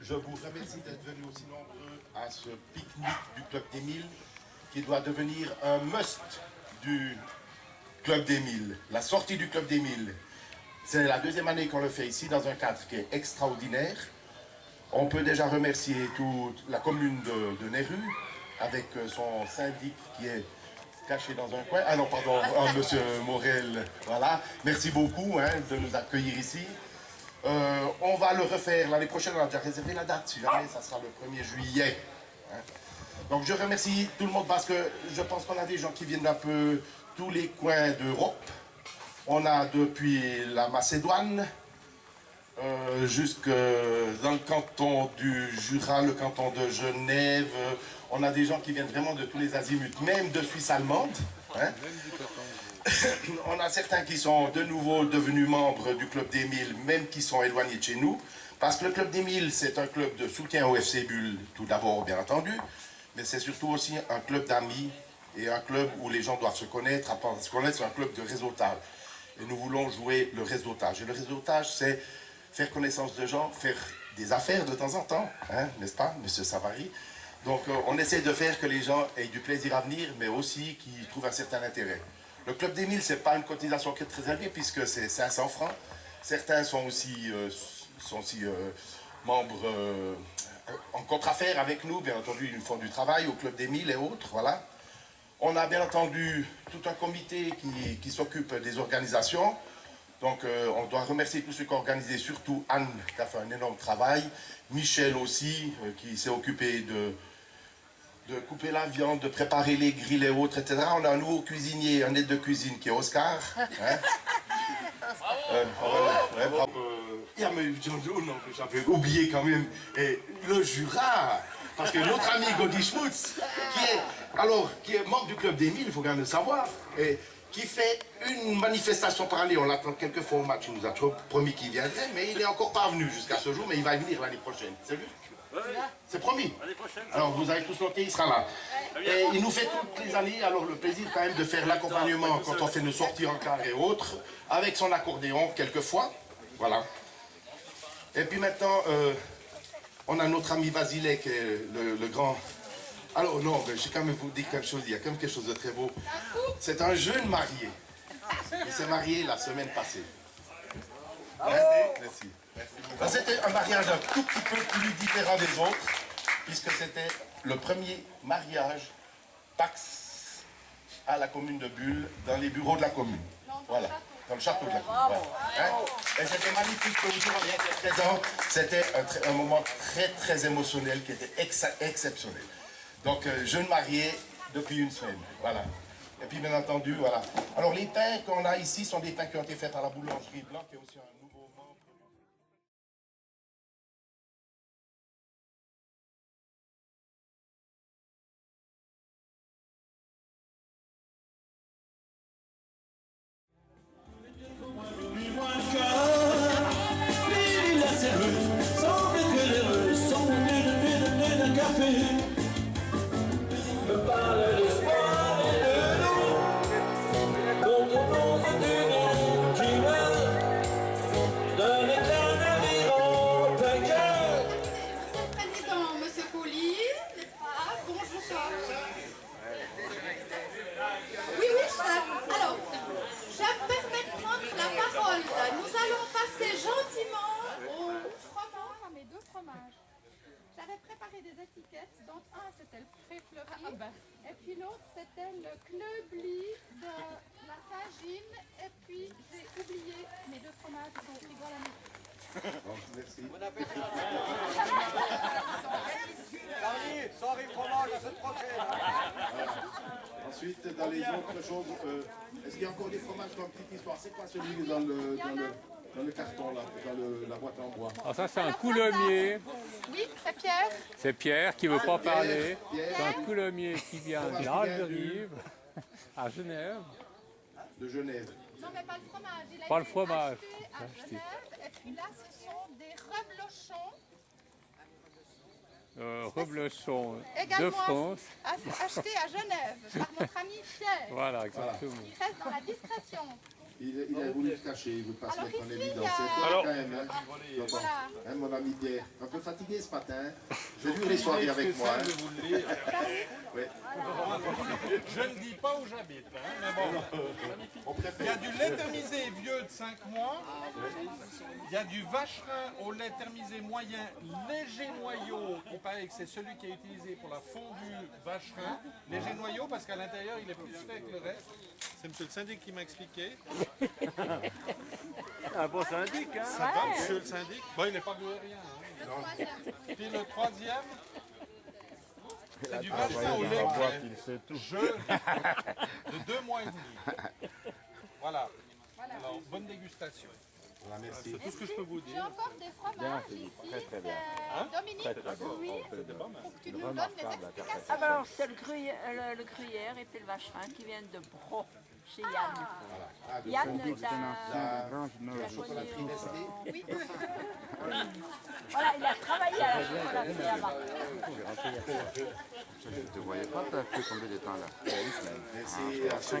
Je vous remercie d'être venus aussi nombreux à ce pique-nique du Club des Milles qui doit devenir un must du Club des Milles. La sortie du Club des Milles, c'est la deuxième année qu'on le fait ici dans un cadre qui est extraordinaire. On peut déjà remercier toute la commune de Néru avec son syndic qui est caché dans un coin. Ah non, pardon, monsieur Morel, voilà. Merci beaucoup de nous accueillir ici. On va le refaire l'année prochaine, on a déjà réservé la date, si jamais ça sera le 1er juillet. Donc je remercie tout le monde parce que je pense qu'on a des gens qui viennent d'un peu tous les coins d'Europe. On a depuis la Macédoine, jusque dans le canton du Jura, le canton de Genève. On a des gens qui viennent vraiment de tous les azimuts, même de Suisse allemande. On a certains qui sont de nouveau devenus membres du Club des Milles, même qui sont éloignés de chez nous. Parce que le Club des Milles, c'est un club de soutien au FC Bulle, tout d'abord, bien entendu. Mais c'est surtout aussi un club d'amis et un club où les gens doivent se connaître. Apprendre à se connaître, c'est un club de réseautage. Et nous voulons jouer le réseautage. Et le réseautage, c'est faire connaissance de gens, faire des affaires de temps en temps, n'est-ce pas, monsieur Savary? Donc on essaie de faire que les gens aient du plaisir à venir, mais aussi qu'ils trouvent un certain intérêt. Le Club des Milles, ce n'est pas une cotisation qui est très élevée, puisque c'est 500 francs. Certains sont aussi, membres en contre-affaires avec nous, bien entendu, ils font du travail au Club des Milles et autres, voilà. On a bien entendu tout un comité qui s'occupe des organisations. Donc on doit remercier tous ceux qui ont organisé, surtout Anne qui a fait un énorme travail, Michel aussi qui s'est occupé de couper la viande, de préparer les grilles et autres, etc. On a un nouveau cuisinier, un aide de cuisine qui est Oscar. J'avais oublié quand même le Jura. Parce que notre ami Godi Schmutz, qui est membre du Club des Milles, il faut quand même le savoir, et qui fait une manifestation par année. On l'attend quelquefois au match, il nous a toujours promis qu'il viendrait, mais il n'est encore pas venu jusqu'à ce jour, mais il va venir l'année prochaine. C'est lui? C'est promis. Alors vous avez tous noté, il sera là. Et il nous fait toutes les années, alors le plaisir quand même de faire l'accompagnement quand on fait nos sorties en car et autres, avec son accordéon quelquefois. Voilà. Et puis maintenant, on a notre ami Vasile qui est le grand... Alors non, je vais quand même vous dire quelque chose, il y a quand même quelque chose de très beau. C'est un jeune marié. Il s'est marié la semaine passée. Merci. C'était un mariage un tout petit peu plus différent des autres, puisque c'était le premier mariage Pax à la commune de Bulle, dans les bureaux de la commune. Voilà, dans le château de la commune. Voilà. Et c'était magnifique que vous étiez présents. C'était un moment très très émotionnel qui était exceptionnel. Donc, jeune marié depuis une semaine. Voilà. Et puis, bien entendu, voilà. Alors, les pains qu'on a ici sont des pains qui ont été faits par la boulangerie Blanc, qui est aussi un nouveau membre. J'avais préparé des étiquettes, dont un c'était le pré-fleuri, et puis l'autre c'était le Kleubli de la Saint-Gine, et puis j'ai oublié mes deux fromages qui sont au frigo à la maison. Bon, merci. Bon appétit. Sorry, fromage, à cette prochaine. Ensuite, dans les autres choses, est-ce qu'il y a encore des fromages comme petite histoire? C'est quoi celui qui est dans le carton, là, dans la boîte en bois? Alors ça, c'est un coulommier. Oui, c'est Pierre. C'est Pierre qui ne veut pas parler. Pierre. C'est un coulommier qui vient d'Algerive, à Genève. De Genève. Non, mais pas le fromage. Il a Pas le été fromage. acheté à Genève, et puis là, ce sont des reblochons. Reblochon de Également France. acheté à Genève par notre ami Pierre. Voilà, exactement. Il reste dans la discrétion. Il a voulu se cacher, il veut pas se Alors mettre en ici, évidence. il y a- C'est toi Alors- quand même, hein. Tonton. Voilà. Hein, mon ami Pierre, un peu fatigué ce matin. J'ai vu les soirées avec moi. Hein. Je vous le lire. Ouais. Je ne dis pas où j'habite, hein, mais bon. On Il y a préfère. du lait thermisé vieux de 5 mois. Il y a du vacherin au lait thermisé moyen léger noyau. Il paraît que c'est celui qui est utilisé pour la fondue vacherin. Léger noyau parce qu'à l'intérieur il est plus fait que le reste. C'est monsieur le syndic qui m'a expliqué. Un bon syndic, hein. Ça va monsieur le syndic? Bon, il n'est pas rien. Hein. Puis le troisième, c'est du vacherin au lait Il sait tout. de 2 mois et demi. Voilà. Alors, bonne dégustation. Voilà, merci. C'est tout ce que je peux vous J'ai dire. encore des fromages ici. C'est Dominique, oui. Faut que tu nous donnes les explications. Ah ben alors c'est le gruyère et puis le vacherin qui viennent de Bro, chez Yann. Ah, de Yann, la chocolaterie Nestlé. Oui. voilà, il a travaillé à la chocolaterie là-bas. Je ne te voyais pas, tu as fait combien de temps là? Il y a une semaine. Merci.